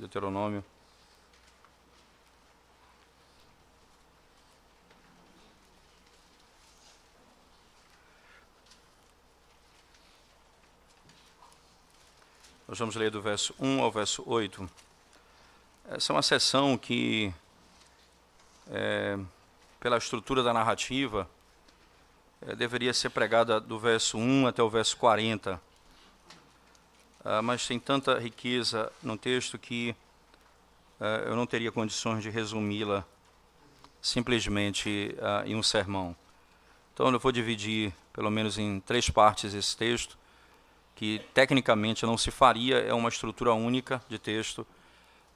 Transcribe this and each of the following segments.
Deuteronômio. Nós vamos ler do verso 1 ao verso 8. Essa é uma sessão que, pela estrutura da narrativa, deveria ser pregada do verso 1 até o verso 40. Mas tem tanta riqueza no texto que eu não teria condições de resumi-la simplesmente em um sermão. Então eu vou dividir pelo menos em 3 partes esse texto, que tecnicamente não se faria, é uma estrutura única de texto,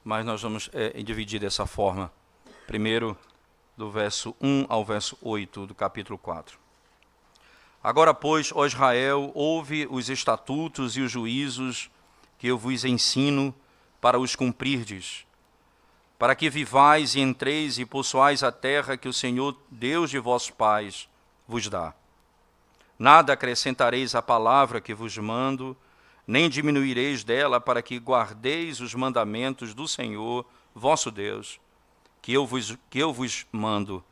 mas nós vamos dividir dessa forma. Primeiro, do verso 1 ao verso 8 do capítulo 4. Agora, pois, ó Israel, ouve os estatutos e os juízos que eu vos ensino para os cumprirdes, para que vivais e entreis e possuais a terra que o Senhor, Deus de vossos pais, vos dá. Nada acrescentareis à palavra que vos mando, nem diminuireis dela, para que guardeis os mandamentos do Senhor, vosso Deus, que eu vos mando.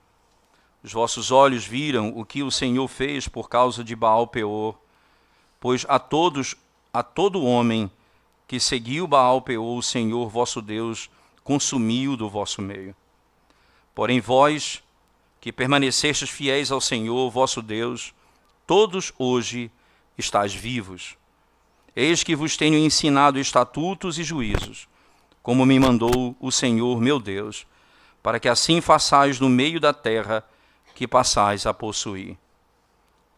Os vossos olhos viram o que o Senhor fez por causa de Baal-peor, pois a todo homem que seguiu Baal-peor, o Senhor, vosso Deus, consumiu do vosso meio. Porém vós, que permanecestes fiéis ao Senhor, vosso Deus, todos hoje estáis vivos. Eis que vos tenho ensinado estatutos e juízos, como me mandou o Senhor meu Deus, para que assim façais no meio da terra que passais a possuir.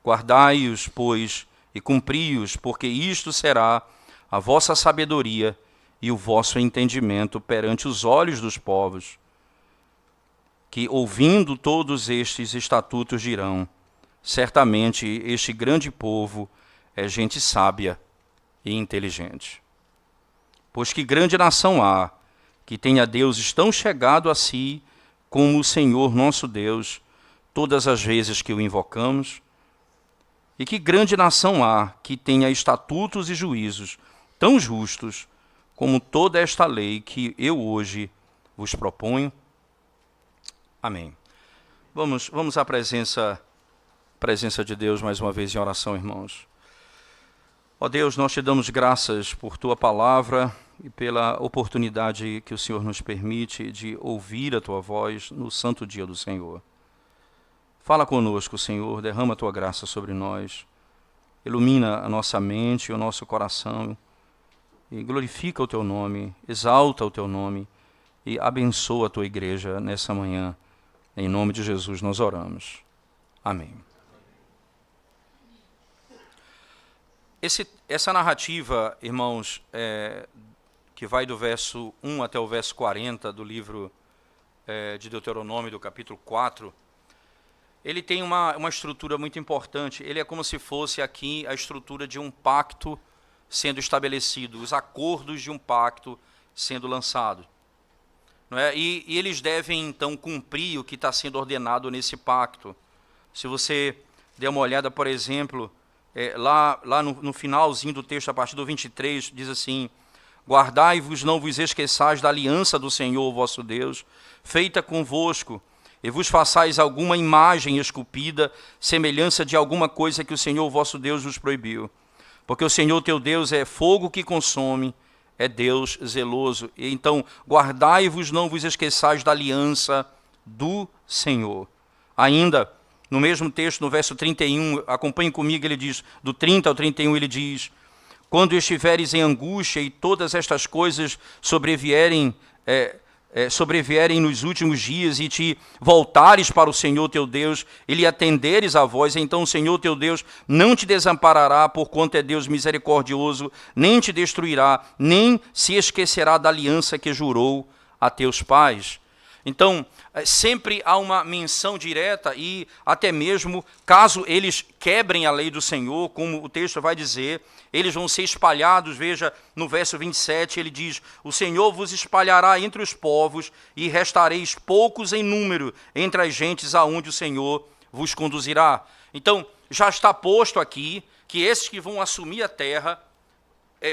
Guardai-os, pois, e cumpri-os, porque isto será a vossa sabedoria e o vosso entendimento perante os olhos dos povos, que, ouvindo todos estes estatutos, dirão: certamente este grande povo é gente sábia e inteligente. Pois que grande nação há, que tenha deuses tão chegado a si como o Senhor nosso Deus, todas as vezes que o invocamos? E que grande nação há, que tenha estatutos e juízos tão justos como toda esta lei que eu hoje vos proponho? Amém. Vamos à presença de Deus mais uma vez em oração, irmãos. Ó Deus, nós te damos graças por tua palavra e pela oportunidade que o Senhor nos permite de ouvir a tua voz no santo dia do Senhor. Fala conosco, Senhor, derrama a tua graça sobre nós, ilumina a nossa mente e o nosso coração e glorifica o teu nome, exalta o teu nome e abençoa a tua igreja nessa manhã. Em nome de Jesus nós oramos. Amém. Essa narrativa, irmãos, que vai do verso 1 até o verso 40 do livro de Deuteronômio, do capítulo 4, ele tem uma estrutura muito importante. Ele é como se fosse aqui a estrutura de um pacto sendo estabelecido, os acordos de um pacto sendo lançado. Não é? E eles devem, então, cumprir o que está sendo ordenado nesse pacto. Se você der uma olhada, por exemplo, lá no finalzinho do texto, a partir do 23, diz assim: guardai-vos, não vos esqueçais da aliança do Senhor vosso Deus, feita convosco, e vos façais alguma imagem esculpida, semelhança de alguma coisa que o Senhor vosso Deus vos proibiu. Porque o Senhor teu Deus é fogo que consome, é Deus zeloso. E então, guardai-vos, não vos esqueçais da aliança do Senhor. Ainda, no mesmo texto, no verso 31, acompanhe comigo, ele diz, do 30 ao 31, ele diz: quando estiveres em angústia e todas estas coisas sobrevierem nos últimos dias e te voltares para o Senhor teu Deus e lhe atenderes a voz, então o Senhor teu Deus não te desamparará, porquanto é Deus misericordioso, nem te destruirá, nem se esquecerá da aliança que jurou a teus pais. Então, sempre há uma menção direta e até mesmo, caso eles quebrem a lei do Senhor, como o texto vai dizer, eles vão ser espalhados. Veja, no verso 27, ele diz: o Senhor vos espalhará entre os povos e restareis poucos em número entre as gentes aonde o Senhor vos conduzirá. Então, já está posto aqui que esses que vão assumir a terra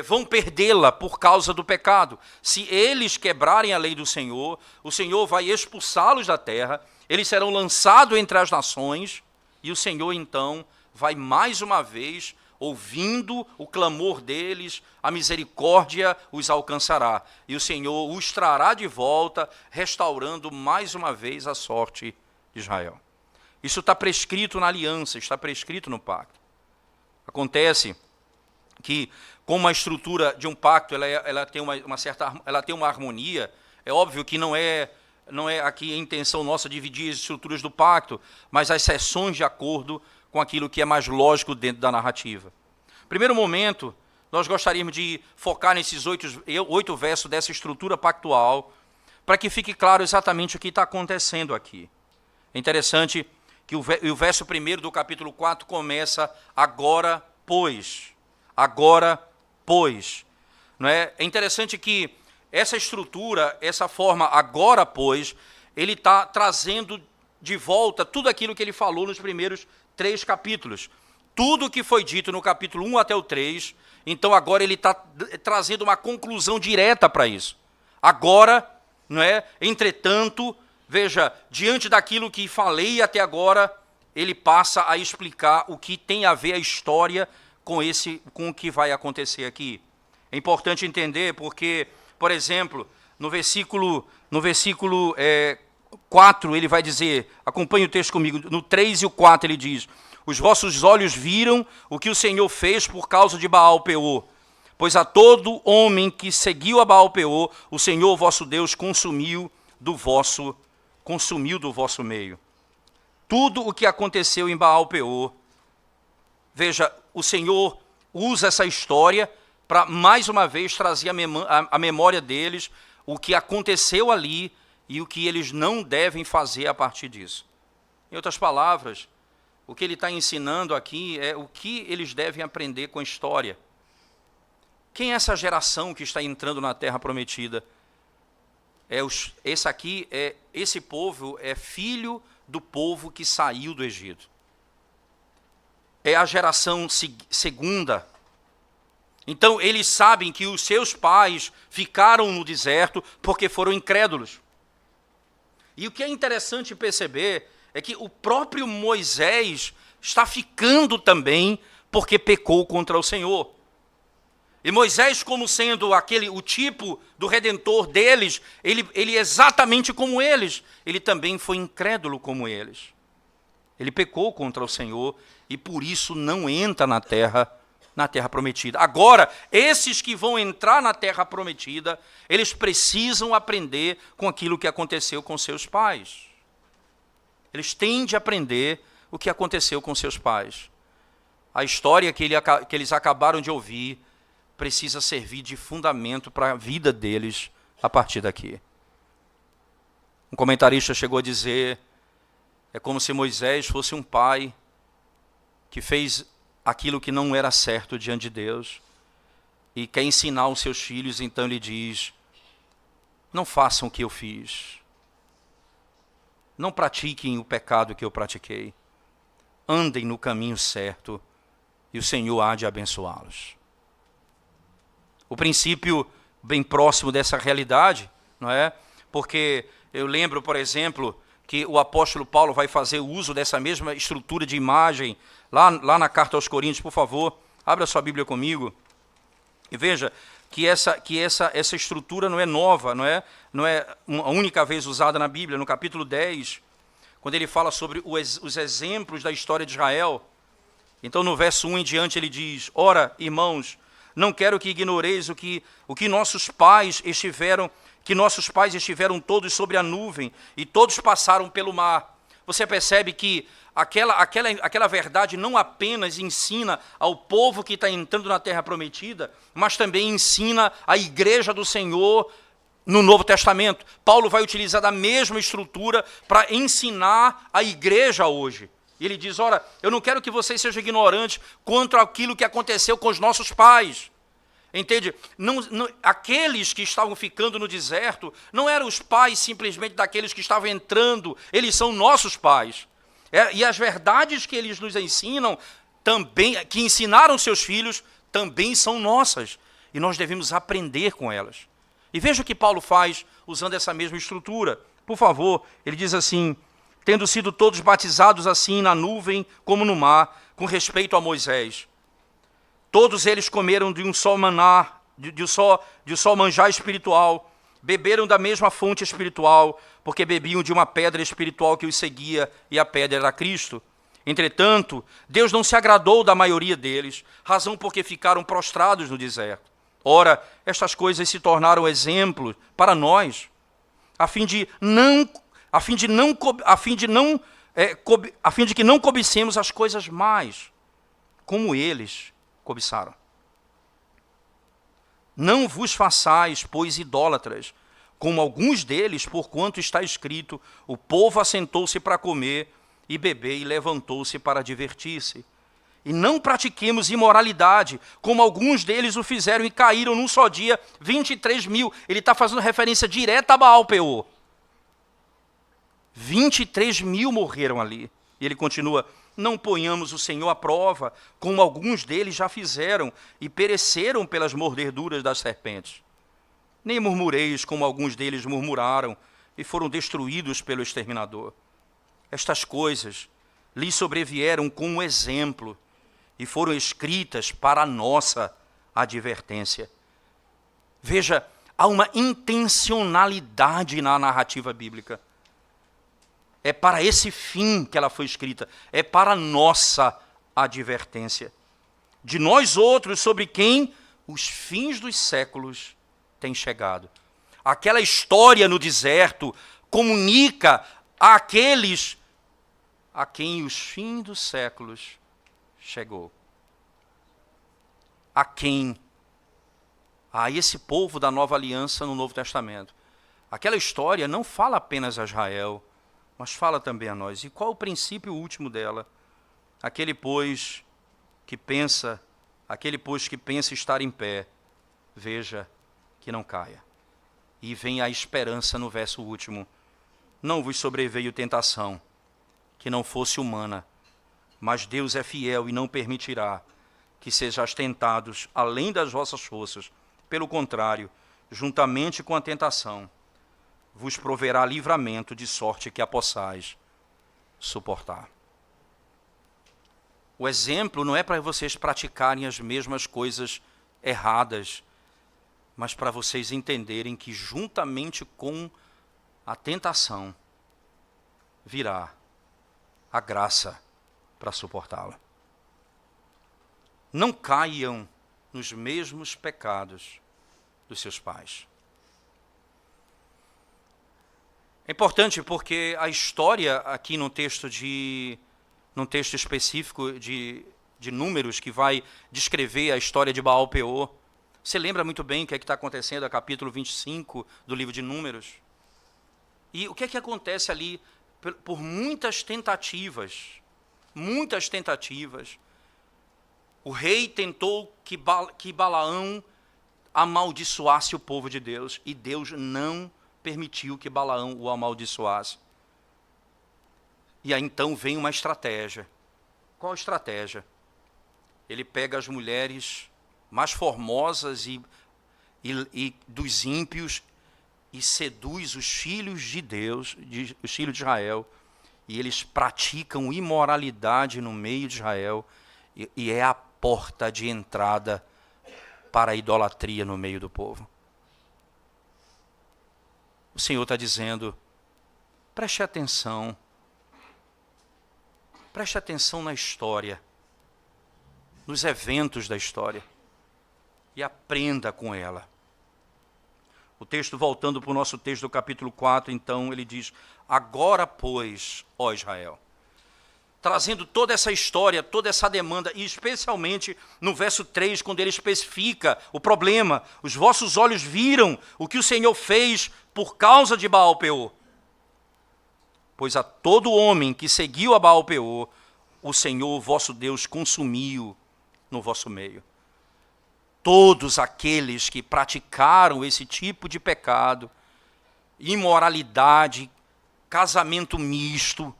vão perdê-la por causa do pecado. Se eles quebrarem a lei do Senhor, o Senhor vai expulsá-los da terra, eles serão lançados entre as nações, e o Senhor então vai mais uma vez, ouvindo o clamor deles, a misericórdia os alcançará. E o Senhor os trará de volta, restaurando mais uma vez a sorte de Israel. Isso está prescrito na aliança, está prescrito no pacto. Acontece que, como a estrutura de um pacto ela tem ela tem uma harmonia, é óbvio que não é aqui a intenção nossa dividir as estruturas do pacto, mas as seções de acordo com aquilo que é mais lógico dentro da narrativa. Primeiro momento, nós gostaríamos de focar nesses 8 versos dessa estrutura pactual, para que fique claro exatamente o que está acontecendo aqui. É interessante que o verso 1 do capítulo 4 começa agora, pois. Agora, pois. Não é? É interessante que essa estrutura, essa forma agora, pois, ele está trazendo de volta tudo aquilo que ele falou nos primeiros 3 capítulos. Tudo o que foi dito no capítulo 1 até o 3, então agora ele está trazendo uma conclusão direta para isso. Agora, não é? Entretanto, veja, diante daquilo que falei até agora, ele passa a explicar o que tem a ver a história com o que vai acontecer aqui. É importante entender porque, por exemplo, no versículo 4 ele vai dizer, acompanhe o texto comigo, no 3 e o 4 ele diz: os vossos olhos viram o que o Senhor fez por causa de Baal-Peor, pois a todo homem que seguiu a Baal-Peor, o Senhor vosso Deus consumiu do vosso meio. Tudo o que aconteceu em Baal-Peor, veja, o Senhor usa essa história para, mais uma vez, trazer a memória deles, o que aconteceu ali e o que eles não devem fazer a partir disso. Em outras palavras, o que ele está ensinando aqui é o que eles devem aprender com a história. Quem é essa geração que está entrando na Terra Prometida? Esse povo é filho do povo que saiu do Egito. É a geração segunda. Então, eles sabem que os seus pais ficaram no deserto porque foram incrédulos. E o que é interessante perceber é que o próprio Moisés está ficando também porque pecou contra o Senhor. E Moisés, como sendo o tipo do Redentor deles, ele é exatamente como eles. Ele também foi incrédulo como eles. Ele pecou contra o Senhor e por isso não entra na terra prometida. Agora, esses que vão entrar na terra prometida, eles precisam aprender com aquilo que aconteceu com seus pais. Eles têm de aprender o que aconteceu com seus pais. A história que eles acabaram de ouvir precisa servir de fundamento para a vida deles a partir daqui. Um comentarista chegou a dizer, é como se Moisés fosse um pai que fez aquilo que não era certo diante de Deus e quer ensinar os seus filhos, então ele diz: não façam o que eu fiz, não pratiquem o pecado que eu pratiquei, andem no caminho certo e o Senhor há de abençoá-los. O princípio bem próximo dessa realidade, não é? Porque eu lembro, por exemplo, que o apóstolo Paulo vai fazer uso dessa mesma estrutura de imagem lá na carta aos Coríntios. Por favor, abra sua Bíblia comigo e veja que essa estrutura não é nova, não é uma única vez usada na Bíblia. No capítulo 10, quando ele fala sobre os exemplos da história de Israel, então no verso 1 em diante ele diz: ora, irmãos, não quero que ignoreis o que nossos pais estiveram todos sobre a nuvem e todos passaram pelo mar. Você percebe que aquela verdade não apenas ensina ao povo que está entrando na Terra Prometida, mas também ensina a igreja do Senhor no Novo Testamento. Paulo vai utilizar da mesma estrutura para ensinar a igreja hoje. E ele diz: ora, eu não quero que vocês sejam ignorantes quanto àquilo que aconteceu com os nossos pais. Entende? Aqueles que estavam ficando no deserto não eram os pais simplesmente daqueles que estavam entrando, eles são nossos pais. E as verdades que eles nos ensinam, também, que ensinaram seus filhos, também são nossas. e nós devemos aprender com elas. E veja o que Paulo faz usando essa mesma estrutura. Por favor, ele diz assim: tendo sido todos batizados assim na nuvem como no mar, com respeito a Moisés. Todos eles comeram de um só maná, de um só manjar espiritual, beberam da mesma fonte espiritual, porque bebiam de uma pedra espiritual que os seguia, e a pedra era Cristo. Entretanto, Deus não se agradou da maioria deles, razão porque ficaram prostrados no deserto. Ora, estas coisas se tornaram exemplos para nós, a fim de que não cobicemos as coisas mais, como eles cobiçaram. Não vos façais, pois, idólatras, como alguns deles, porquanto está escrito: o povo assentou-se para comer e beber e levantou-se para divertir-se. E não pratiquemos imoralidade, como alguns deles o fizeram e caíram num só dia 23 mil. Ele está fazendo referência direta a Baal-Peor. 23 mil morreram ali. E ele continua: não ponhamos o Senhor à prova, como alguns deles já fizeram e pereceram pelas mordeduras das serpentes. Nem murmureis, como alguns deles murmuraram e foram destruídos pelo exterminador. Estas coisas lhes sobrevieram com um exemplo e foram escritas para a nossa advertência. Veja, há uma intencionalidade na narrativa bíblica. É para esse fim que ela foi escrita, é para a nossa advertência. De nós outros, sobre quem os fins dos séculos têm chegado. Aquela história no deserto comunica àqueles a quem os fins dos séculos chegou. A quem? A esse povo da nova aliança no Novo Testamento. Aquela história não fala apenas a Israel, mas fala também a nós. E qual o princípio último dela? Aquele, pois, que pensa estar em pé, veja que não caia. E vem a esperança no verso último: não vos sobreveio tentação, que não fosse humana, mas Deus é fiel e não permitirá que sejais tentados além das vossas forças. Pelo contrário, juntamente com a tentação, vos proverá livramento, de sorte que a possais suportar. O exemplo não é para vocês praticarem as mesmas coisas erradas, mas para vocês entenderem que juntamente com a tentação virá a graça para suportá-la. Não caiam nos mesmos pecados dos seus pais. É importante porque a história aqui num texto específico de Números, que vai descrever a história de Baal-Peor, você lembra muito bem o que é que está acontecendo no capítulo 25 do livro de Números? E o que é que acontece ali? Por muitas tentativas, o rei tentou que Balaão amaldiçoasse o povo de Deus, e Deus não permitiu que Balaão o amaldiçoasse. E aí então vem uma estratégia. Qual a estratégia? Ele pega as mulheres mais formosas e dos ímpios e seduz os filhos de Deus, os filhos de Israel, e eles praticam imoralidade no meio de Israel, e é a porta de entrada para a idolatria no meio do povo. O Senhor está dizendo: preste atenção na história, nos eventos da história, e aprenda com ela. O texto, voltando para o nosso texto do capítulo 4, então, ele diz: agora, pois, ó Israel, trazendo toda essa história, toda essa demanda, e especialmente no verso 3, quando ele especifica o problema: os vossos olhos viram o que o Senhor fez por causa de Baal-Peor. Pois a todo homem que seguiu a Baal-Peor, o Senhor vosso Deus consumiu no vosso meio. Todos aqueles que praticaram esse tipo de pecado, imoralidade, casamento misto,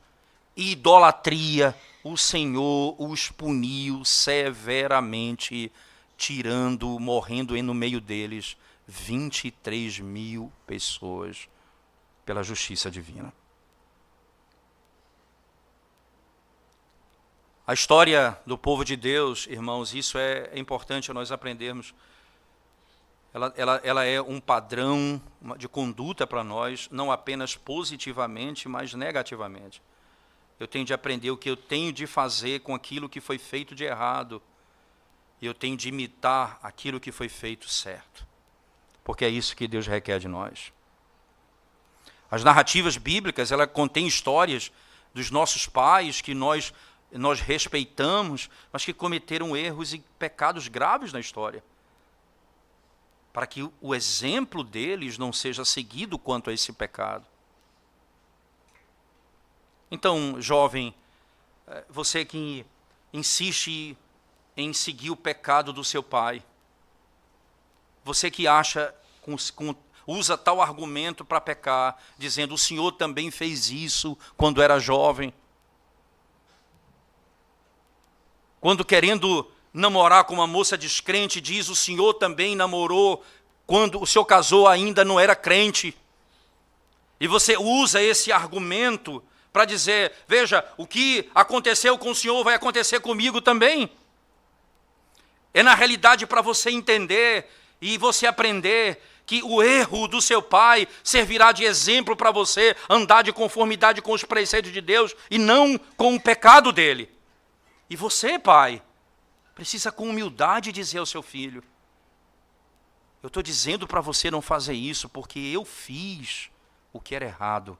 idolatria, o Senhor os puniu severamente tirando, morrendo no meio deles 23 mil pessoas pela justiça divina. A história do povo de Deus, irmãos, isso é importante nós aprendermos. Ela é um padrão de conduta para nós, não apenas positivamente, mas negativamente. Eu tenho de aprender o que eu tenho de fazer com aquilo que foi feito de errado. E eu tenho de imitar aquilo que foi feito certo. Porque é isso que Deus requer de nós. As narrativas bíblicas, ela contém histórias dos nossos pais que nós respeitamos, mas que cometeram erros e pecados graves na história. Para que o exemplo deles não seja seguido quanto a esse pecado. Então, jovem, você que insiste em seguir o pecado do seu pai, você que acha, usa tal argumento para pecar, dizendo, o senhor também fez isso quando era jovem. Quando querendo namorar com uma moça descrente, diz, o senhor também namorou quando o senhor casou ainda não era crente. E você usa esse argumento para dizer, veja, o que aconteceu com o senhor vai acontecer comigo também. É na realidade para você entender e você aprender que o erro do seu pai servirá de exemplo para você andar de conformidade com os preceitos de Deus e não com o pecado dele. E você, pai, precisa com humildade dizer ao seu filho, eu estou dizendo para você não fazer isso porque eu fiz o que era errado.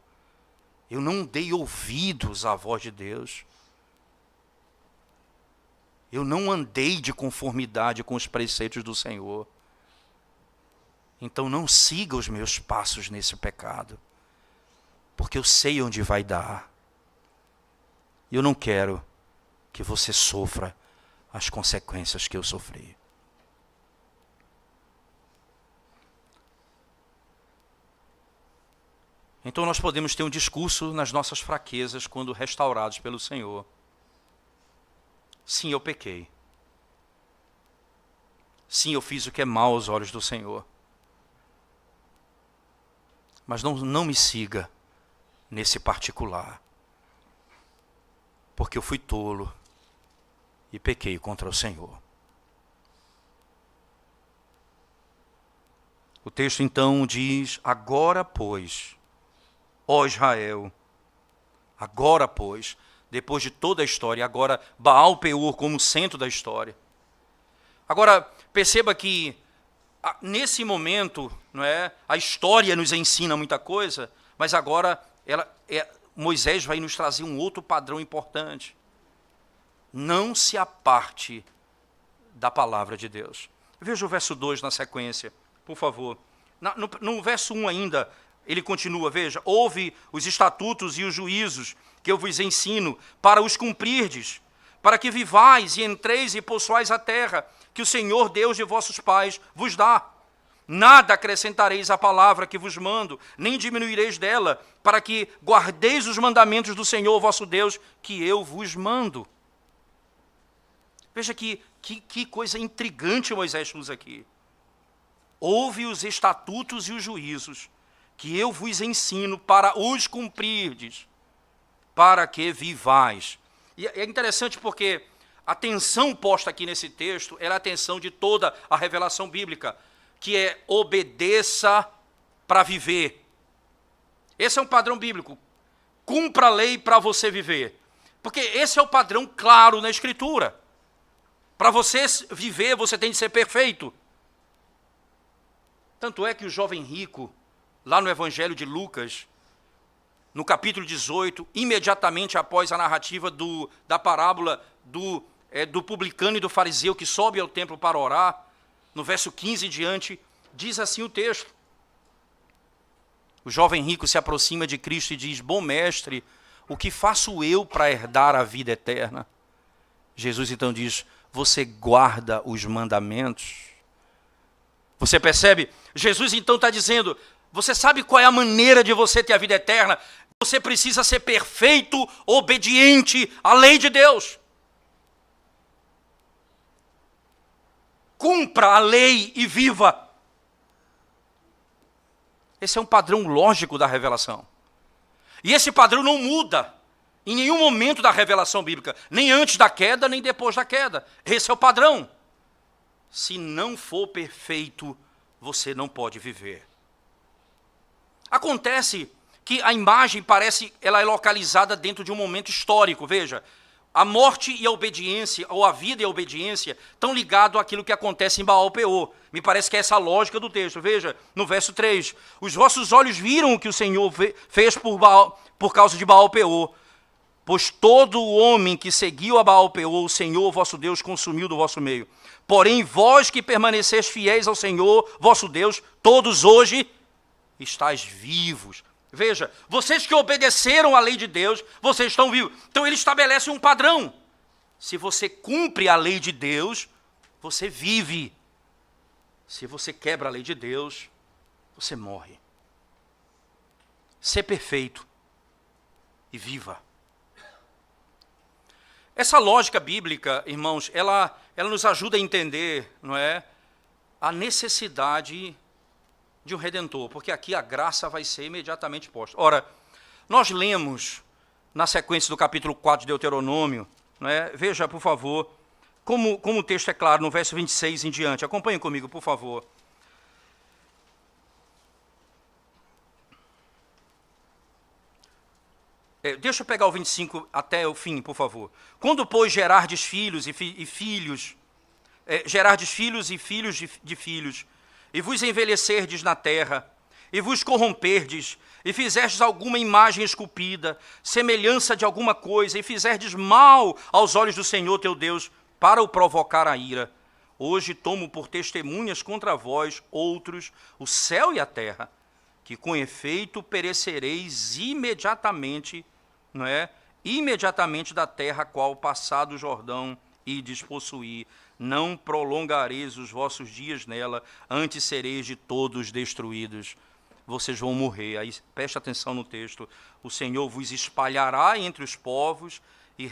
Eu não dei ouvidos à voz de Deus. Eu não andei de conformidade com os preceitos do Senhor. Então não siga os meus passos nesse pecado. Porque eu sei onde vai dar. E eu não quero que você sofra as consequências que eu sofri. Então nós podemos ter um discurso nas nossas fraquezas quando restaurados pelo Senhor. Sim, eu pequei. Sim, eu fiz o que é mal aos olhos do Senhor. Mas não me siga nesse particular. Porque eu fui tolo e pequei contra o Senhor. O texto então diz, agora pois, ó Israel, agora pois, depois de toda a história, agora Baal Peor como centro da história. Agora, perceba que nesse momento, não é, a história nos ensina muita coisa, mas agora Moisés vai nos trazer um outro padrão importante. Não se aparte da palavra de Deus. Veja o verso 2 na sequência, por favor. No verso 1 ainda, ele continua, veja, ouve os estatutos e os juízos que eu vos ensino para os cumprirdes, para que vivais e entreis e possuais a terra que o Senhor Deus de vossos pais vos dá. Nada acrescentareis à palavra que vos mando, nem diminuireis dela, para que guardeis os mandamentos do Senhor vosso Deus, que eu vos mando. Veja que coisa intrigante Moisés usa aqui. Ouve os estatutos e os juízos, que eu vos ensino para os cumprirdes, para que vivais. E é interessante porque a atenção posta aqui nesse texto é a atenção de toda a revelação bíblica, que é obedeça para viver. Esse é um padrão bíblico. Cumpra a lei para você viver. Porque esse é o padrão claro na Escritura. Para você viver, você tem de ser perfeito. Tanto é que o jovem rico, lá no Evangelho de Lucas, no capítulo 18, imediatamente após a narrativa da parábola do publicano e do fariseu que sobe ao templo para orar, no verso 15 em diante, diz assim o texto. O jovem rico se aproxima de Cristo e diz, bom mestre, o que faço eu para herdar a vida eterna? Jesus então diz, você guarda os mandamentos? Você percebe? Jesus então está dizendo, você sabe qual é a maneira de você ter a vida eterna? Você precisa ser perfeito, obediente à lei de Deus. cumpra a lei e viva. Esse é um padrão lógico da revelação. E esse padrão não muda em nenhum momento da revelação bíblica, nem antes da queda, nem depois da queda. Esse é o padrão. Se não for perfeito, você não pode viver. Acontece que a imagem ela é localizada dentro de um momento histórico. Veja, a morte e a obediência, ou a vida e a obediência, estão ligados àquilo que acontece em Baal-Peor. Me parece que é essa a lógica do texto. Veja, no verso 3, os vossos olhos viram o que o Senhor fez por causa de Baal-Peor. Pois todo o homem que seguiu a Baal-Peor, o Senhor vosso Deus consumiu do vosso meio. Porém, vós que permaneceis fiéis ao Senhor vosso Deus, todos hoje estáis vivos. Veja, vocês que obedeceram à lei de Deus, vocês estão vivos. Então ele estabelece um padrão. Se você cumpre a lei de Deus, você vive. Se você quebra a lei de Deus, você morre. Ser perfeito e viva. Essa lógica bíblica, irmãos, ela nos ajuda a entender, não é, a necessidade de um Redentor, porque aqui a graça vai ser imediatamente posta. Ora, nós lemos na sequência do capítulo 4 de Deuteronômio, não é? Veja, por favor, como o texto é claro no verso 26 em diante. Acompanhem comigo, por favor. Deixa eu pegar o 25 até o fim, por favor. Quando, pois, gerardes filhos e filhos de filhos, e vos envelhecerdes na terra, e vos corromperdes, e fizerdes alguma imagem esculpida, semelhança de alguma coisa, e fizerdes mal aos olhos do Senhor teu Deus, para o provocar a ira, hoje tomo por testemunhas contra vós outros, o céu e a terra, que com efeito perecereis imediatamente, não é? Imediatamente da terra a qual passado o Jordão ides possuir, não prolongareis os vossos dias nela, antes sereis de todos destruídos. Vocês vão morrer. Aí preste atenção no texto. O Senhor vos espalhará entre os povos e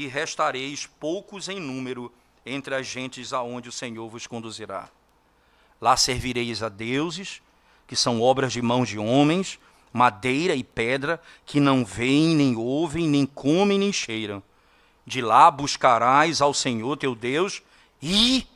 restareis poucos em número entre as gentes aonde o Senhor vos conduzirá. Lá servireis a deuses, que são obras de mãos de homens, madeira e pedra, que não veem, nem ouvem, nem comem, nem cheiram. De lá buscarás ao Senhor teu Deus e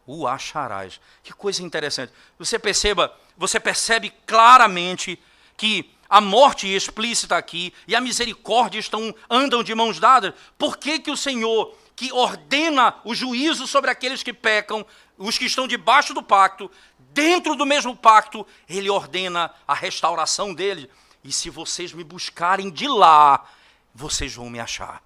o acharás. Que coisa interessante. Você percebe claramente que a morte explícita aqui e a misericórdia andam de mãos dadas. Por que o Senhor, que ordena o juízo sobre aqueles que pecam, os que estão debaixo do pacto, dentro do mesmo pacto, ele ordena a restauração dele. E se vocês me buscarem de lá, vocês vão me achar.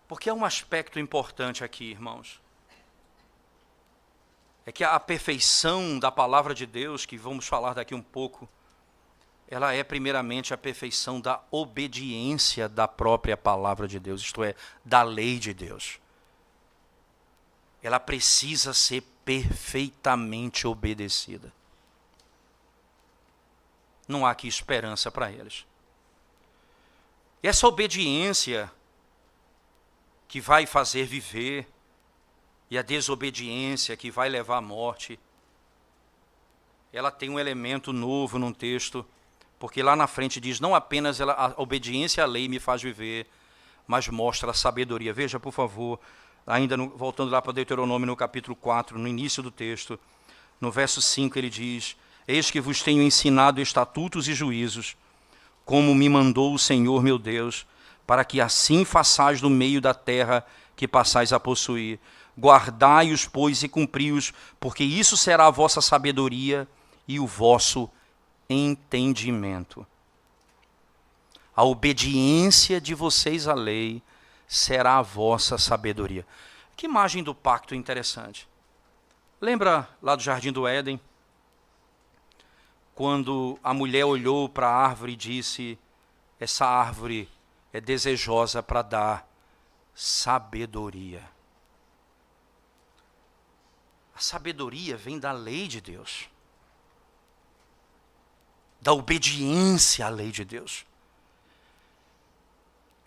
Porque há um aspecto importante aqui, irmãos. É que a perfeição da palavra de Deus, que vamos falar daqui um pouco, ela é primeiramente a perfeição da obediência da própria palavra de Deus, isto é, da lei de Deus. Ela precisa ser perfeitamente obedecida. Não há aqui esperança para eles. E essa obediência que vai fazer viver, e a desobediência que vai levar à morte, ela tem um elemento novo num texto, porque lá na frente diz, não apenas a obediência à lei me faz viver, mas mostra a sabedoria. Veja, por favor, ainda voltando lá para Deuteronômio, no capítulo 4, no início do texto, no verso 5 ele diz, eis que vos tenho ensinado estatutos e juízos, como me mandou o Senhor meu Deus, para que assim façais no meio da terra que passais a possuir. Guardai-os, pois, e cumpri-os, porque isso será a vossa sabedoria e o vosso entendimento. A obediência de vocês à lei será a vossa sabedoria. Que imagem do pacto interessante. Lembra lá do Jardim do Éden? Quando a mulher olhou para a árvore e disse, essa árvore é desejosa para dar sabedoria. A sabedoria vem da lei de Deus, da obediência à lei de Deus.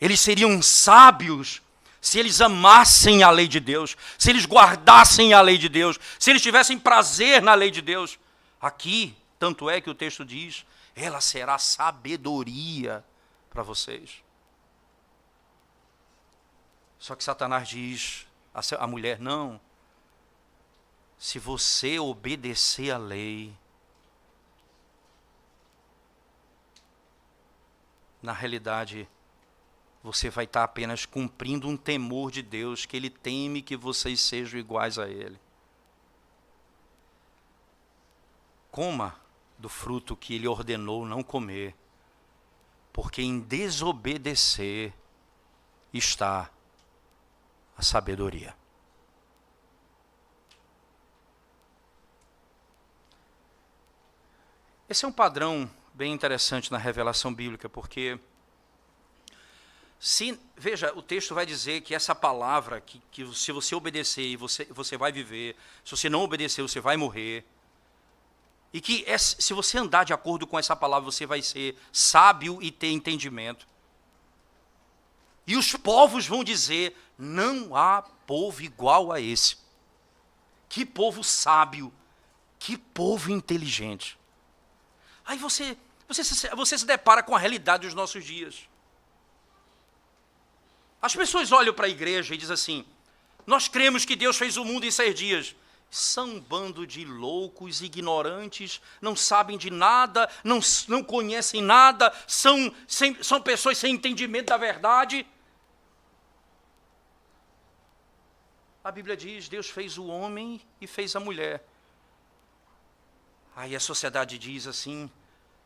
Eles seriam sábios se eles amassem a lei de Deus, se eles guardassem a lei de Deus, se eles tivessem prazer na lei de Deus. Aqui, tanto é que o texto diz, ela será sabedoria para vocês. Só que Satanás diz à mulher, não, se você obedecer à lei, na realidade, você vai estar apenas cumprindo um temor de Deus, que Ele teme que vocês sejam iguais a Ele. Coma do fruto que Ele ordenou não comer, porque em desobedecer está a sabedoria. Esse é um padrão bem interessante na revelação bíblica, porque veja, o texto vai dizer que essa palavra, que se você obedecer, você vai viver, se você não obedecer, você vai morrer, e que se você andar de acordo com essa palavra, você vai ser sábio e ter entendimento. E os povos vão dizer, não há povo igual a esse. Que povo sábio, que povo inteligente. Aí você se depara com a realidade dos nossos dias. As pessoas olham para a igreja e dizem assim, nós cremos que Deus fez o mundo em 6 dias. São um bando de loucos, ignorantes, não sabem de nada, não conhecem nada, são pessoas sem entendimento da verdade. A Bíblia diz, Deus fez o homem e fez a mulher. Aí a sociedade diz assim,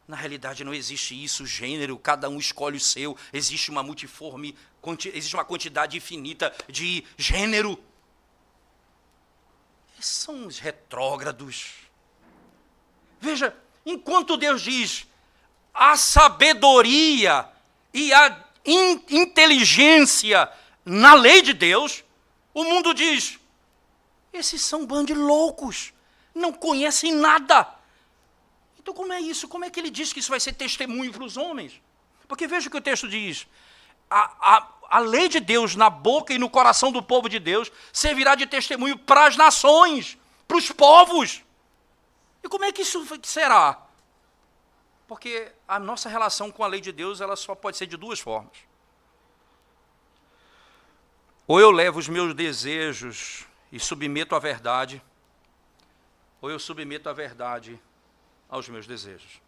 na realidade não existe isso, gênero, cada um escolhe o seu, existe uma existe uma quantidade infinita de gênero. Eles são os retrógrados. Veja, enquanto Deus diz, a sabedoria e a inteligência na lei de Deus, o mundo diz, esses são um bando de loucos, não conhecem nada. Então como é isso? Como é que ele diz que isso vai ser testemunho para os homens? Porque veja o que o texto diz. A lei de Deus na boca e no coração do povo de Deus servirá de testemunho para as nações, para os povos. E como é que isso será? Porque a nossa relação com a lei de Deus ela só pode ser de 2 formas. Ou eu levo os meus desejos e submeto à verdade, ou eu submeto a verdade aos meus desejos.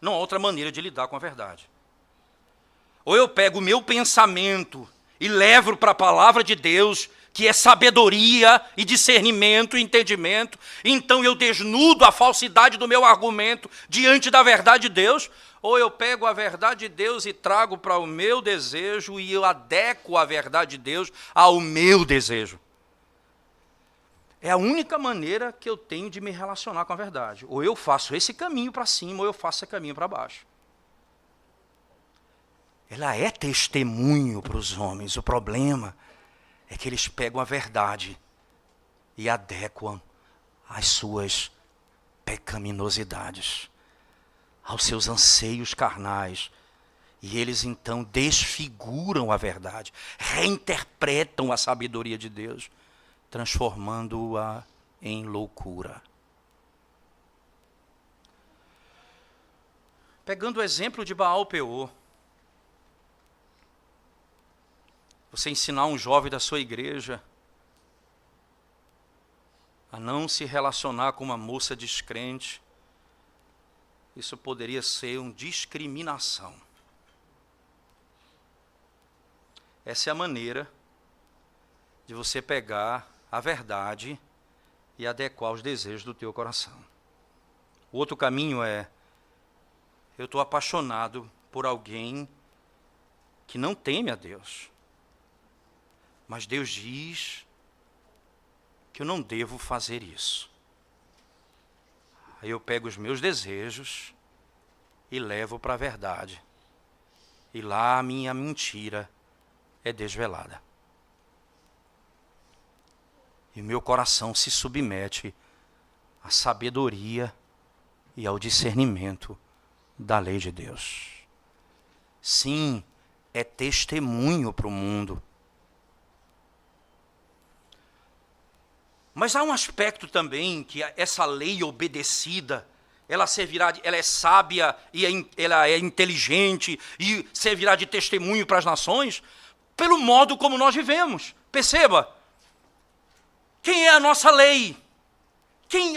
Não há outra maneira de lidar com a verdade. Ou eu pego o meu pensamento e levo para a palavra de Deus, que é sabedoria e discernimento e entendimento, então eu desnudo a falsidade do meu argumento diante da verdade de Deus, ou eu pego a verdade de Deus e trago para o meu desejo e eu adequo a verdade de Deus ao meu desejo. É a única maneira que eu tenho de me relacionar com a verdade. Ou eu faço esse caminho para cima, ou eu faço esse caminho para baixo. Ela é testemunho para os homens. O problema é que eles pegam a verdade e adequam às suas pecaminosidades, aos seus anseios carnais. E eles então desfiguram a verdade, reinterpretam a sabedoria de Deus, transformando-a em loucura. Pegando o exemplo de Baal-Peor, você ensinar um jovem da sua igreja a não se relacionar com uma moça descrente, isso poderia ser uma discriminação. Essa é a maneira de você pegar a verdade e adequar os desejos do teu coração. O outro caminho é, eu estou apaixonado por alguém que não teme a Deus. Mas Deus diz que eu não devo fazer isso. Aí eu pego os meus desejos e levo para a verdade. E lá a minha mentira é desvelada. E o meu coração se submete à sabedoria e ao discernimento da lei de Deus. Sim, é testemunho para o mundo. Mas há um aspecto também que essa lei obedecida, ela é sábia e ela é inteligente e servirá de testemunho para as nações pelo modo como nós vivemos. Perceba, quem é a nossa lei?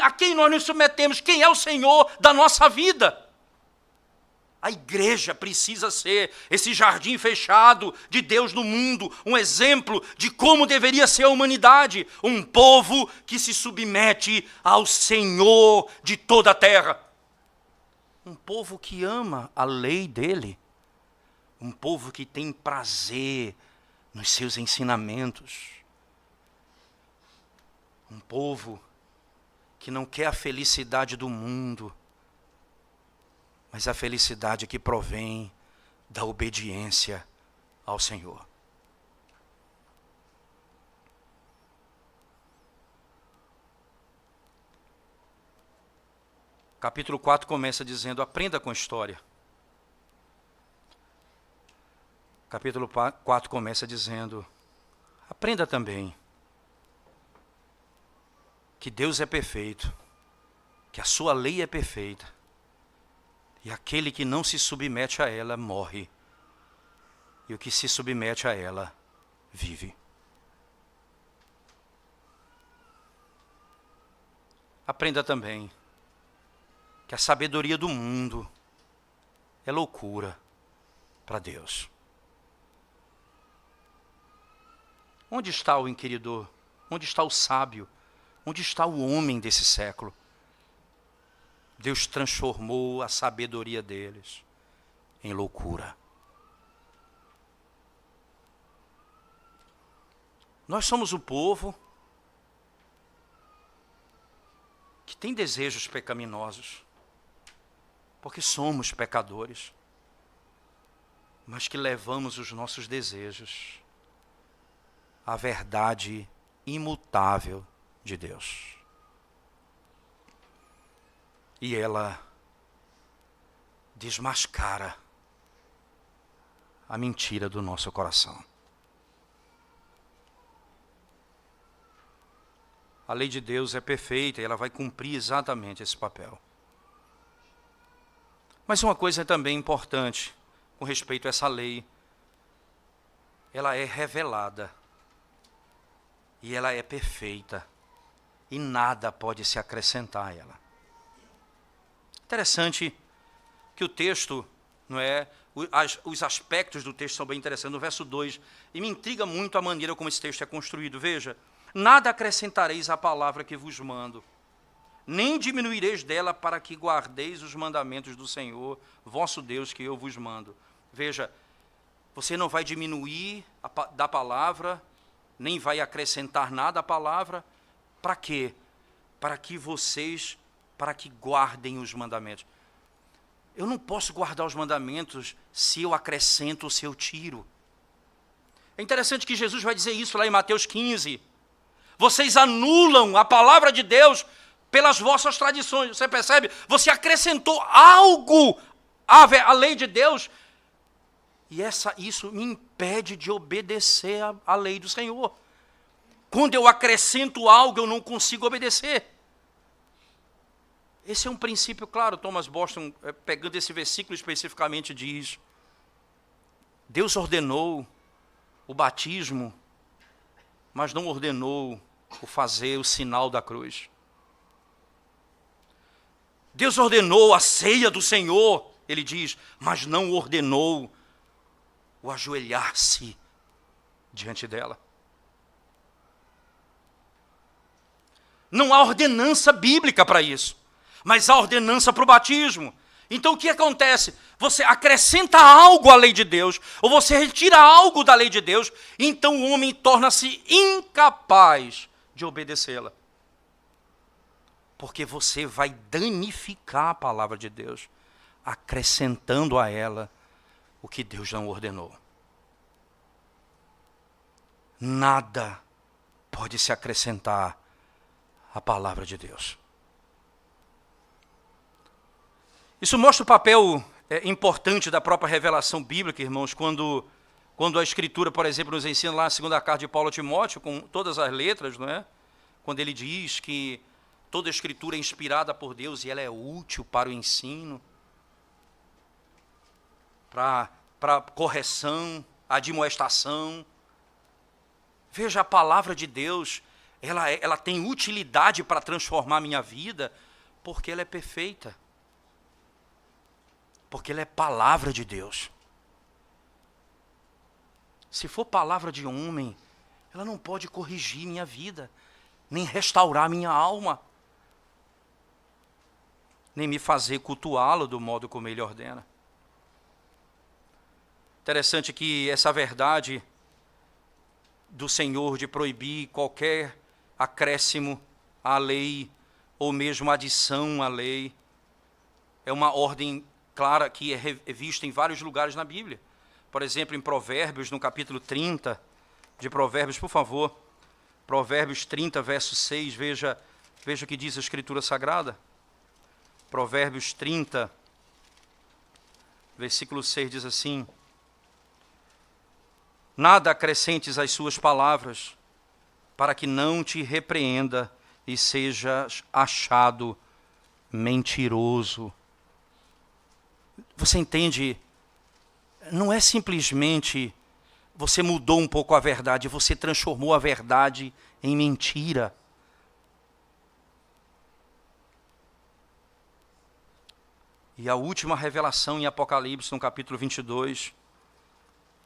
A quem nós nos submetemos? Quem é o Senhor da nossa vida? A igreja precisa ser esse jardim fechado de Deus no mundo, um exemplo de como deveria ser a humanidade, um povo que se submete ao Senhor de toda a terra. Um povo que ama a lei dele, um povo que tem prazer nos seus ensinamentos, um povo que não quer a felicidade do mundo, mas a felicidade que provém da obediência ao Senhor. Capítulo 4 começa dizendo, aprenda com a história. Capítulo 4 começa dizendo, aprenda também que Deus é perfeito, que a sua lei é perfeita, e aquele que não se submete a ela morre, e o que se submete a ela vive. Aprenda também que a sabedoria do mundo é loucura para Deus. Onde está o inquiridor? Onde está o sábio? Onde está o homem desse século? Deus transformou a sabedoria deles em loucura. Nós somos o povo que tem desejos pecaminosos, porque somos pecadores, mas que levamos os nossos desejos à verdade imutável de Deus. E ela desmascara a mentira do nosso coração. A lei de Deus é perfeita e ela vai cumprir exatamente esse papel. Mas uma coisa também importante com respeito a essa lei, ela é revelada e ela é perfeita e nada pode se acrescentar a ela. Interessante que o texto, não é, os aspectos do texto são bem interessantes. No verso 2, e me intriga muito a maneira como esse texto é construído. Veja, nada acrescentareis à palavra que vos mando, nem diminuireis dela para que guardeis os mandamentos do Senhor, vosso Deus, que eu vos mando. Veja, você não vai diminuir da palavra, nem vai acrescentar nada à palavra. Para quê? Para que guardem os mandamentos. Eu não posso guardar os mandamentos se eu acrescento ou se eu tiro. É interessante que Jesus vai dizer isso lá em Mateus 15. Vocês anulam a palavra de Deus pelas vossas tradições. Você percebe? Você acrescentou algo à lei de Deus e isso me impede de obedecer à lei do Senhor. Quando eu acrescento algo, eu não consigo obedecer. Esse é um princípio claro. Thomas Boston, pegando esse versículo especificamente, diz: Deus ordenou o batismo, mas não ordenou o sinal da cruz. Deus ordenou a ceia do Senhor, ele diz, mas não ordenou o ajoelhar-se diante dela. Não há ordenança bíblica para isso. Mas há ordenança para o batismo. Então o que acontece? Você acrescenta algo à lei de Deus, ou você retira algo da lei de Deus, então o homem torna-se incapaz de obedecê-la. Porque você vai danificar a palavra de Deus, acrescentando a ela o que Deus não ordenou. Nada pode se acrescentar à palavra de Deus. Isso mostra o papel importante da própria revelação bíblica, irmãos, quando Quando a Escritura, por exemplo, nos ensina lá na segunda carta de Paulo a Timóteo, com todas as letras, não é? Quando ele diz que toda a Escritura é inspirada por Deus e ela é útil para o ensino, para correção, admoestação. Veja, a palavra de Deus, ela tem utilidade para transformar a minha vida, porque ela é perfeita. Porque ela é palavra de Deus. Se for palavra de homem, ela não pode corrigir minha vida, nem restaurar minha alma, nem me fazer cultuá-lo do modo como ele ordena. Interessante que essa verdade do Senhor de proibir qualquer acréscimo à lei, ou mesmo adição à lei, é uma ordem clara que é vista em vários lugares na Bíblia. Por exemplo, em Provérbios, no capítulo 30 de Provérbios, por favor. Provérbios 30, verso 6, veja o que diz a Escritura Sagrada. Provérbios 30, versículo 6 diz assim: nada acrescentes às suas palavras, para que não te repreenda e sejas achado mentiroso. Você entende? Não é simplesmente você mudou um pouco a verdade, você transformou a verdade em mentira. E a última revelação em Apocalipse, no capítulo 22,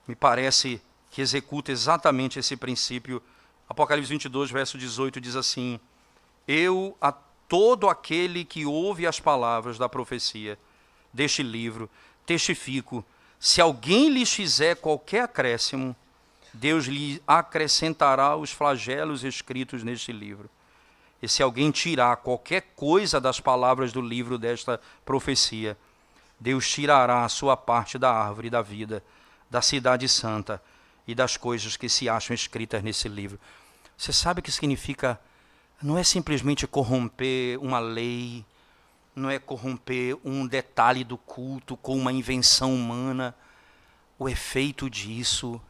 me parece que executa exatamente esse princípio. Apocalipse 22, verso 18, diz assim: eu, a todo aquele que ouve as palavras da profecia deste livro, testifico, se alguém lhes fizer qualquer acréscimo, Deus lhe acrescentará os flagelos escritos neste livro. E se alguém tirar qualquer coisa das palavras do livro desta profecia, Deus tirará a sua parte da árvore da vida, da cidade santa e das coisas que se acham escritas nesse livro. Você sabe o que significa? Não é simplesmente corromper uma lei, não é corromper um detalhe do culto com uma invenção humana. O efeito disso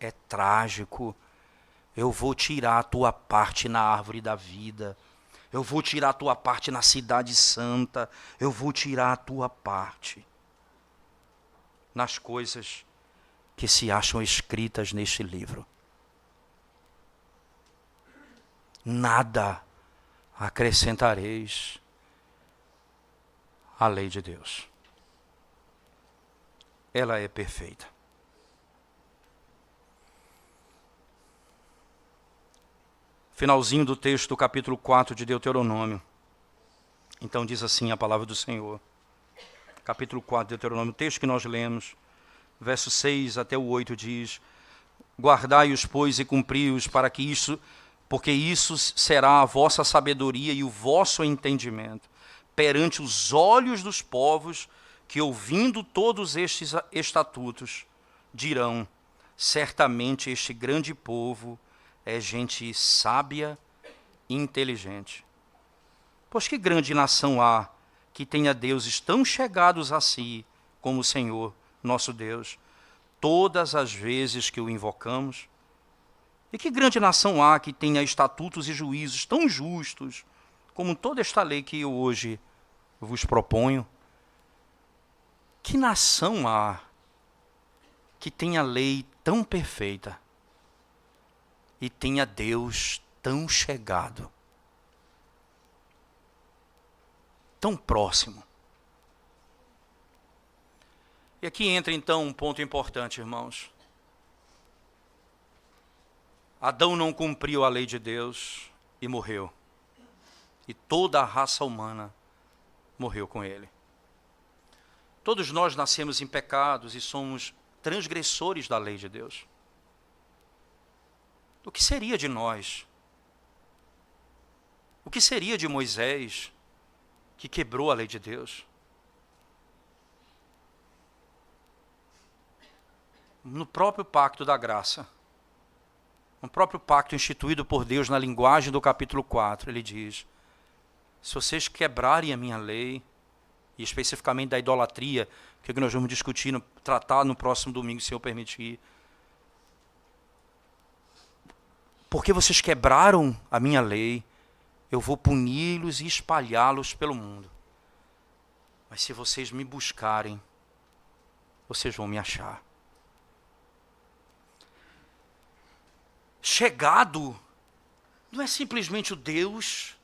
é trágico. Eu vou tirar a tua parte na árvore da vida. Eu vou tirar a tua parte na cidade santa. Eu vou tirar a tua parte nas coisas que se acham escritas neste livro. Nada acrescentareis à lei de Deus. Ela é perfeita. Finalzinho do texto do capítulo 4 de Deuteronômio. Então diz assim a palavra do Senhor. Capítulo 4 de Deuteronômio, o texto que nós lemos, verso 6 até o 8 diz: guardai-os, pois, e cumpri-os, porque isso será a vossa sabedoria e o vosso entendimento perante os olhos dos povos, que, ouvindo todos estes estatutos, dirão: certamente este grande povo é gente sábia e inteligente. Pois que grande nação há que tenha deuses tão chegados a si como o Senhor, nosso Deus, todas as vezes que o invocamos? E que grande nação há que tenha estatutos e juízos tão justos como toda esta lei que eu hoje vos proponho? Que nação há que tenha lei tão perfeita e tenha Deus tão chegado, tão próximo? E aqui entra então um ponto importante, irmãos. Adão não cumpriu a lei de Deus e morreu. E toda a raça humana morreu com ele. Todos nós nascemos em pecados e somos transgressores da lei de Deus. O que seria de nós? O que seria de Moisés, que quebrou a lei de Deus? No próprio pacto da graça, no próprio pacto instituído por Deus na linguagem do capítulo 4, ele diz: se vocês quebrarem a minha lei, e especificamente da idolatria, que é o que nós vamos discutir, tratar no próximo domingo, se eu permitir, porque vocês quebraram a minha lei, eu vou puni-los e espalhá-los pelo mundo. Mas se vocês me buscarem, vocês vão me achar. Chegado não é simplesmente o Deus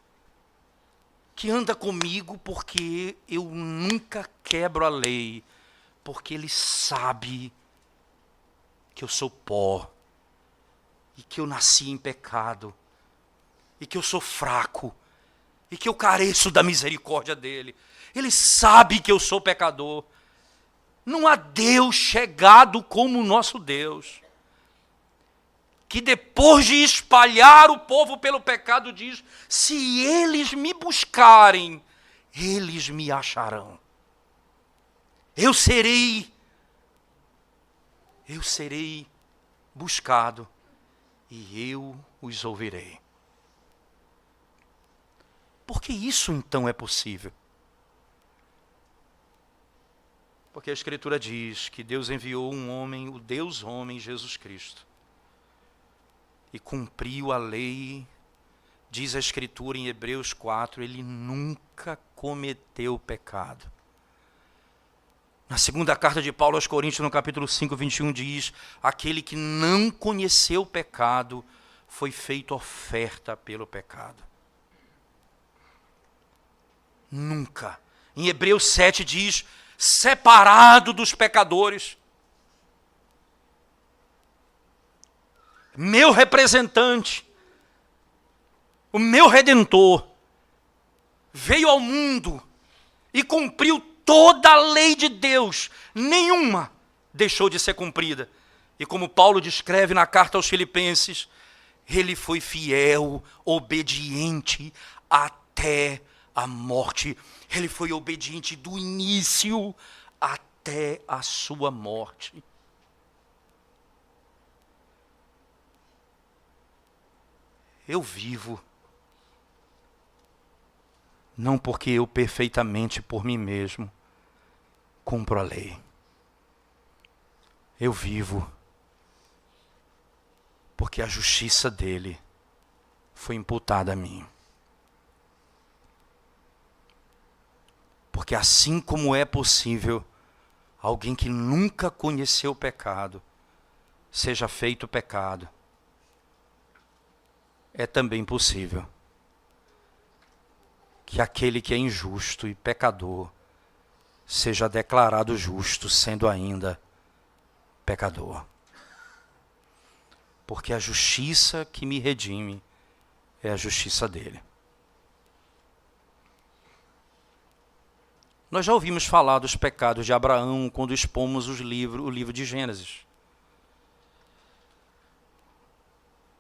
que anda comigo porque eu nunca quebro a lei, porque Ele sabe que eu sou pó, e que eu nasci em pecado, e que eu sou fraco, e que eu careço da misericórdia dEle. Ele sabe que eu sou pecador. Não há Deus chegado como o nosso Deus, que depois de espalhar o povo pelo pecado diz, se eles me buscarem, eles me acharão. Eu serei buscado e eu os ouvirei. Porque isso então é possível? Porque a Escritura diz que Deus enviou um homem, o Deus homem, Jesus Cristo, e cumpriu a lei. Diz a Escritura em Hebreus 4, ele nunca cometeu pecado. Na segunda carta de Paulo aos Coríntios, no capítulo 5, 21, diz, aquele que não conheceu o pecado, foi feito oferta pelo pecado. Nunca. Em Hebreus 7 diz, separado dos pecadores, meu representante, o meu Redentor, veio ao mundo e cumpriu toda a lei de Deus, nenhuma deixou de ser cumprida. E como Paulo descreve na carta aos Filipenses, ele foi fiel, obediente até a morte. Ele foi obediente do início até a sua morte. Eu vivo, não porque eu perfeitamente por mim mesmo cumpro a lei. Eu vivo porque a justiça dele foi imputada a mim. Porque assim como é possível alguém que nunca conheceu o pecado seja feito pecado, é também possível que aquele que é injusto e pecador seja declarado justo, sendo ainda pecador. Porque a justiça que me redime é a justiça dele. Nós já ouvimos falar dos pecados de Abraão quando expomos o livro de Gênesis.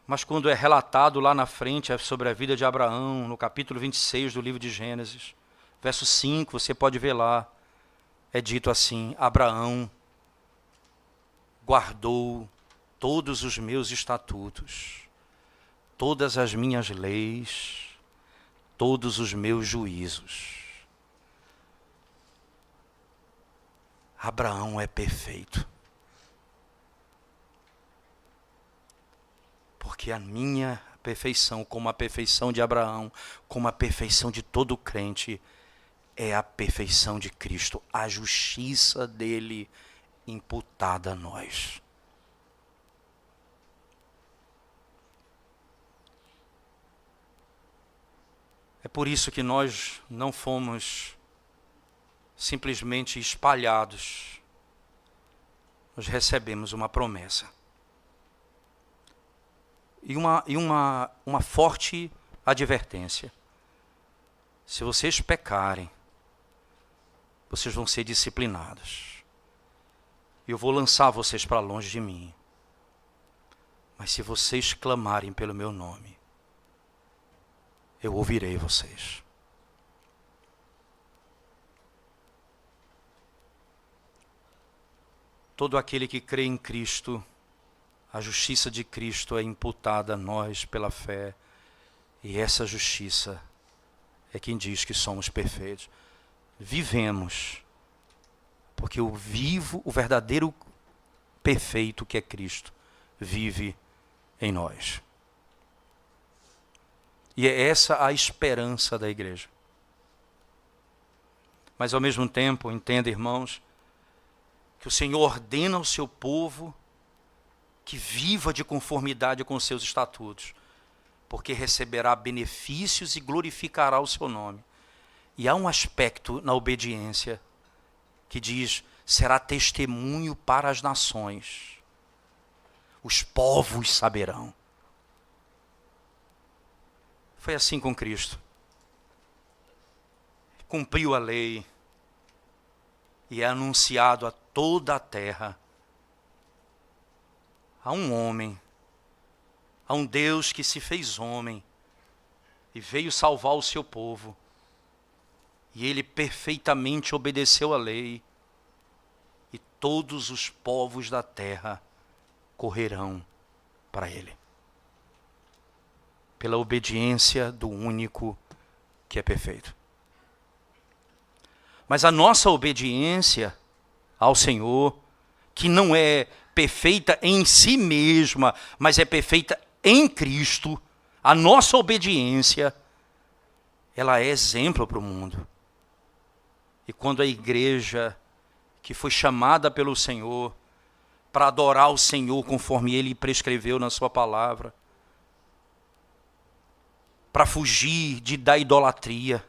Mas quando é relatado lá na frente sobre a vida de Abraão, no capítulo 26 do livro de Gênesis, verso 5, você pode ver lá, é dito assim, Abraão guardou todos os meus estatutos, todas as minhas leis, todos os meus juízos. Abraão é perfeito. Porque a minha perfeição, como a perfeição de Abraão, como a perfeição de todo crente, é a perfeição de Cristo, a justiça dele imputada a nós. É por isso que nós não fomos simplesmente espalhados. Nós recebemos uma promessa. E uma forte advertência. Se vocês pecarem, vocês vão ser disciplinados. E eu vou lançar vocês para longe de mim. Mas se vocês clamarem pelo meu nome, eu ouvirei vocês. Todo aquele que crê em Cristo, a justiça de Cristo é imputada a nós pela fé. E essa justiça é quem diz que somos perfeitos. Vivemos, porque o verdadeiro perfeito que é Cristo, vive em nós. E é essa a esperança da igreja. Mas ao mesmo tempo, entenda, irmãos, que o Senhor ordena ao seu povo que viva de conformidade com os seus estatutos, porque receberá benefícios e glorificará o seu nome. E há um aspecto na obediência que diz: será testemunho para as nações. Os povos saberão. Foi assim com Cristo. Cumpriu a lei e é anunciado a toda a terra. Há um homem, há um Deus que se fez homem e veio salvar o seu povo. E ele perfeitamente obedeceu a lei. E todos os povos da terra correrão para ele. Pela obediência do único que é perfeito. Mas a nossa obediência ao Senhor, que não é perfeita em si mesma, mas é perfeita em Cristo, a nossa obediência, ela é exemplo para o mundo. E quando a igreja, que foi chamada pelo Senhor para adorar o Senhor conforme Ele prescreveu na sua palavra, para fugir da idolatria,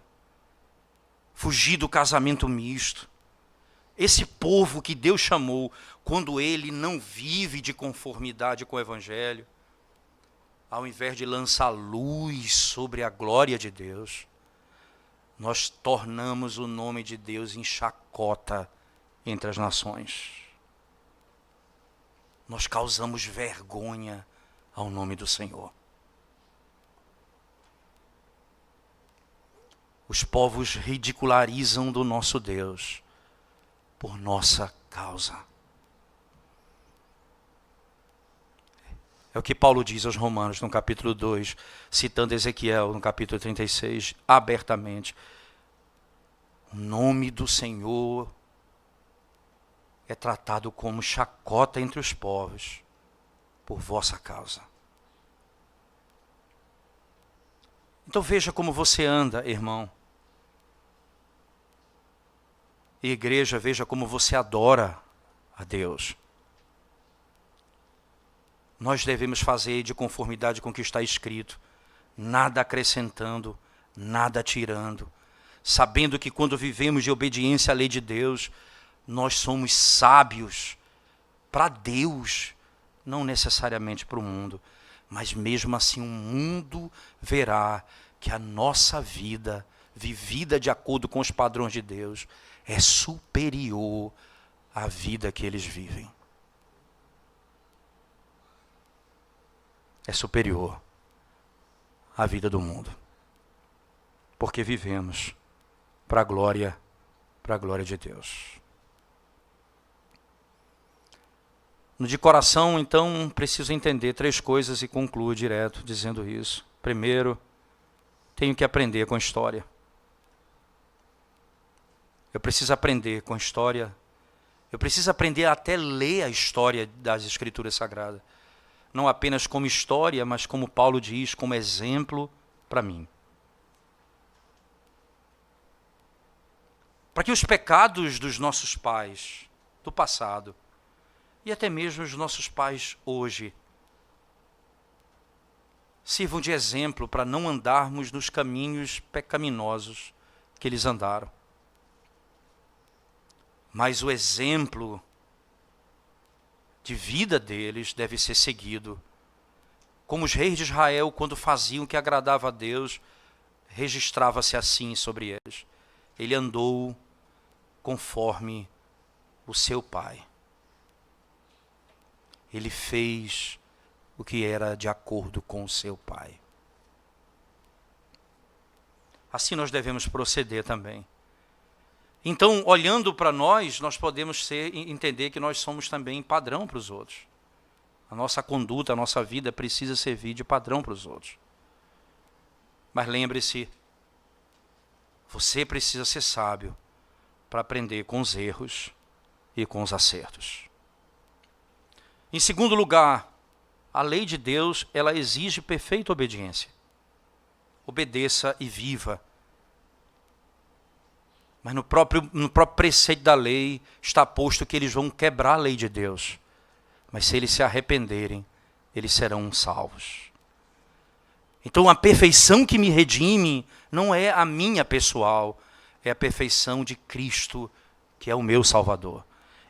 fugir do casamento misto, esse povo que Deus chamou, quando ele não vive de conformidade com o Evangelho, ao invés de lançar luz sobre a glória de Deus, nós tornamos o nome de Deus em chacota entre as nações. Nós causamos vergonha ao nome do Senhor. Os povos ridicularizam do nosso Deus por nossa causa. É o que Paulo diz aos Romanos no capítulo 2, citando Ezequiel no capítulo 36, abertamente. O nome do Senhor é tratado como chacota entre os povos por vossa causa. Então veja como você anda, irmão. E igreja, veja como você adora a Deus. Nós devemos fazer de conformidade com o que está escrito, nada acrescentando, nada tirando, sabendo que quando vivemos de obediência à lei de Deus, nós somos sábios para Deus, não necessariamente para o mundo, mas mesmo assim o mundo verá que a nossa vida, vivida de acordo com os padrões de Deus, é superior à vida que eles vivem. É superior à vida do mundo. Porque vivemos para a glória de Deus. No de coração, então, preciso entender 3 coisas e concluo direto dizendo isso. Primeiro, tenho que aprender com a história. Eu preciso aprender com a história. Eu preciso aprender a até ler a história das Escrituras Sagradas. Não apenas como história, mas como Paulo diz, como exemplo para mim. Para que os pecados dos nossos pais do passado, e até mesmo os nossos pais hoje, sirvam de exemplo para não andarmos nos caminhos pecaminosos que eles andaram. Mas o exemplo de vida deles deve ser seguido. Como os reis de Israel, quando faziam o que agradava a Deus, registrava-se assim sobre eles. Ele andou conforme o seu pai. Ele fez o que era de acordo com o seu pai. Assim nós devemos proceder também. Então, olhando para nós podemos entender que nós somos também padrão para os outros. A nossa conduta, a nossa vida precisa servir de padrão para os outros. Mas lembre-se, você precisa ser sábio para aprender com os erros e com os acertos. Em segundo lugar, a lei de Deus, ela exige perfeita obediência. obedeça e viva. Mas no próprio preceito da lei está posto que eles vão quebrar a lei de Deus. Mas se eles se arrependerem, eles serão salvos. Então a perfeição que me redime não é a minha pessoal, é a perfeição de Cristo, que é o meu Salvador.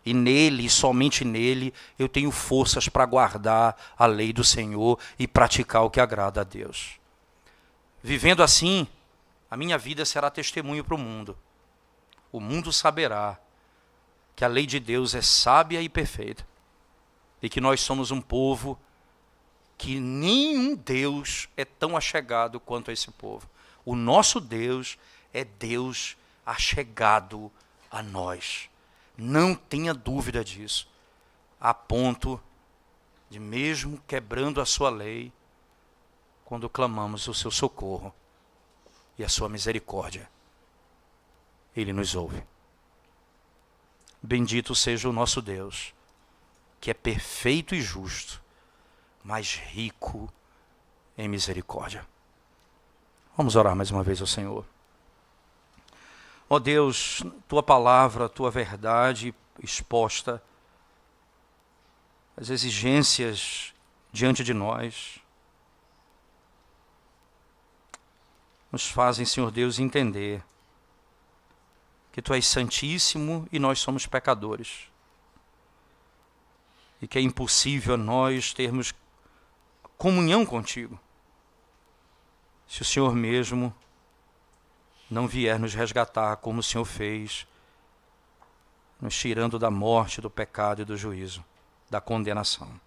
E nele, somente nele, eu tenho forças para guardar a lei do Senhor e praticar o que agrada a Deus. Vivendo assim, a minha vida será testemunho para o mundo. O mundo saberá que a lei de Deus é sábia e perfeita. E que nós somos um povo que nenhum Deus é tão achegado quanto a esse povo. O nosso Deus é Deus achegado a nós. Não tenha dúvida disso. A ponto de, mesmo quebrando a sua lei, quando clamamos o seu socorro e a sua misericórdia, Ele nos ouve. Bendito seja o nosso Deus, que é perfeito e justo, mas rico em misericórdia. Vamos orar mais uma vez ao Senhor. Ó Deus, Tua palavra, Tua verdade exposta, as exigências diante de nós, nos fazem, Senhor Deus, entender que Tu és santíssimo e nós somos pecadores. E que é impossível a nós termos comunhão contigo se o Senhor mesmo não vier nos resgatar como o Senhor fez, nos tirando da morte, do pecado e do juízo, da condenação.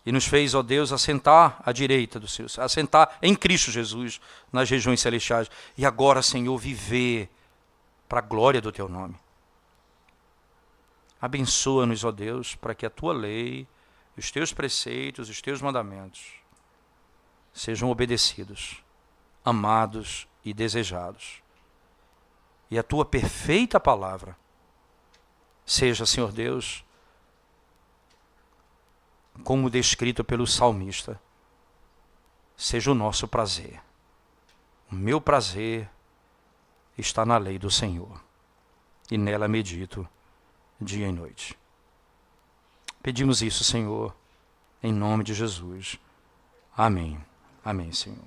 E nos fez, ó Deus, assentar à direita do Senhor, assentar em Cristo Jesus nas regiões celestiais. E agora, Senhor, viver para a glória do Teu nome. Abençoa-nos, ó Deus, para que a Tua lei, os Teus preceitos, os Teus mandamentos sejam obedecidos, amados e desejados. E a Tua perfeita palavra seja, Senhor Deus, como descrito pelo salmista, seja o nosso prazer. O meu prazer está na lei do Senhor, e nela medito dia e noite. Pedimos isso, Senhor, em nome de Jesus. Amém. Amém, Senhor.